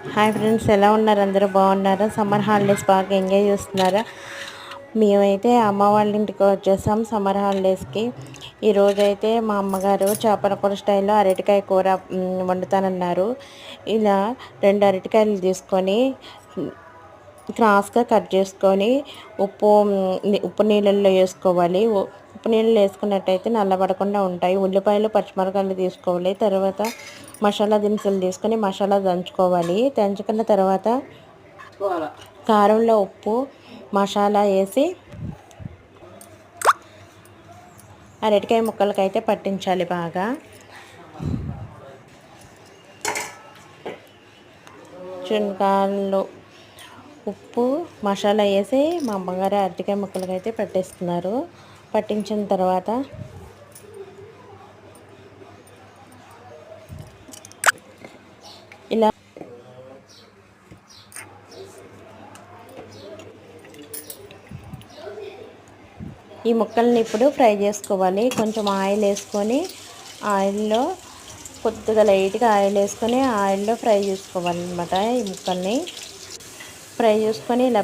Hi friends, ఎలా ఉన్నారు? అందరూ బాగున్నారా? సమ్మర్ హాలిడేస్ బాగా ఎంజాయ్ చేస్తున్నారా? మేమైతే అమ్మ వాళ్ళ ఇంటికి వచ్చేసాం సమ్మర్ హాలిడేస్కి. ఈరోజైతే మా అమ్మగారు చేపల కూర స్టైల్లో అరటికాయ కూర వండుతానన్నారు. ఇలా 2 అరటికాయలు తీసుకొని క్రాస్గా కట్ చేసుకొని ఉప్పు నీళ్ళల్లో వేసుకోవాలి. ఉప్పు నీళ్ళలో వేసుకున్నట్టయితే నల్లబడకుండా ఉంటాయి. ఉల్లిపాయలు పచ్చిమిరపకాయలు తీసుకోవాలి. తర్వాత మసాలా దినుసులు తీసుకొని మసాలా దంచుకోవాలి. దంచుకున్న తర్వాత కారంలో ఉప్పు మసాలా వేసి అరటికాయ ముక్కలకైతే పట్టించాలి బాగా. చునకాయలు ఉప్పు మసాలా వేసి మా అమ్మగారు అరటికాయ ముక్కలకైతే పట్టిస్తున్నారు. పట్టించిన తర్వాత ఇలా ఈ ముక్కల్ని ఇప్పుడు ఫ్రై చేసుకోవాలి. కొంచెం ఆయిల్ వేసుకొని ఆయిల్లో కొద్దిగా లైట్గా ఆయిల్ వేసుకొని ఆయిల్లో ఫ్రై చేసుకోవాలన్నమాట. ఈ ముక్కల్ని ఫ్రై చేసుకొని ఇలా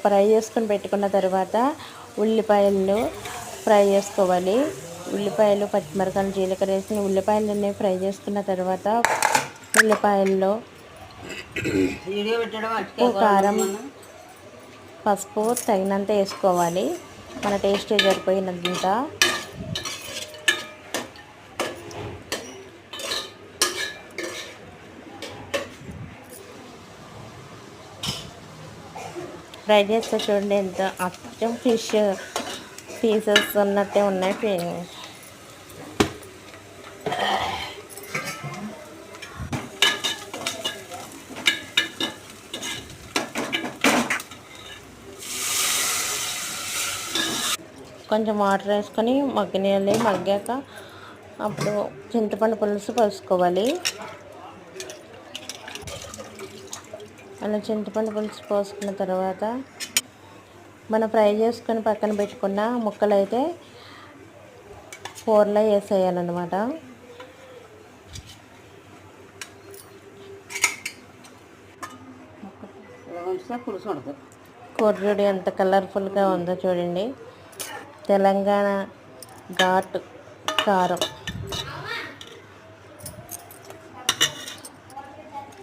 ఫ్రై చేసుకొని పెట్టుకున్న తర్వాత ఉల్లిపాయలు ఫ్రై చేసుకోవాలి. ఉల్లిపాయలు పచ్చిమిరపకాయలు జీలకర్ర వేసి ఉల్లిపాయలన్నీ ఫ్రై చేసుకున్న తర్వాత ఉల్లిపాయల్లో ఉప్పు కారం పసుపు తగినంత వేసుకోవాలి. మన టేస్ట్ సరిపోయినంత. ఫ్రై చేస్తే చూడండి ఎంత అచ్చం ఫిష్ పీసెస్ ఉన్నట్టే ఉన్నాయి. కొంచెం వాటర్ వేసుకొని మగ్గాక అప్పుడు చింతపండు పులుసు పోసుకోవాలి. అలా చింతపండు పులుసు పోసుకున్న తర్వాత మనం ఫ్రై చేసుకొని పక్కన పెట్టుకున్న ముక్కలు అయితే కూరలో వేసేయాలన్నమాట. కూర చూడు ఎంత కలర్ఫుల్గా ఉందో చూడండి. తెలంగాణ ఘాటు కారం.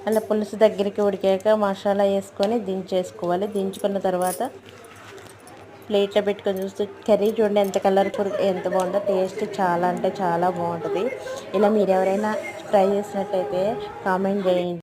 అలా పులుసు దగ్గరికి ఉడికాక మసాలా వేసుకొని దించేసుకోవాలి. దించుకున్న తర్వాత ప్లేట్లో పెట్టుకొని చూస్తే కర్రీ చూడండి ఎంత కలర్ఫుల్ ఎంత బాగుందో. టేస్ట్ చాలా అంటే చాలా బాగుంటుంది. ఇలా మీరు ఎవరైనా ట్రై చేసినట్టయితే కామెంట్ చేయండి.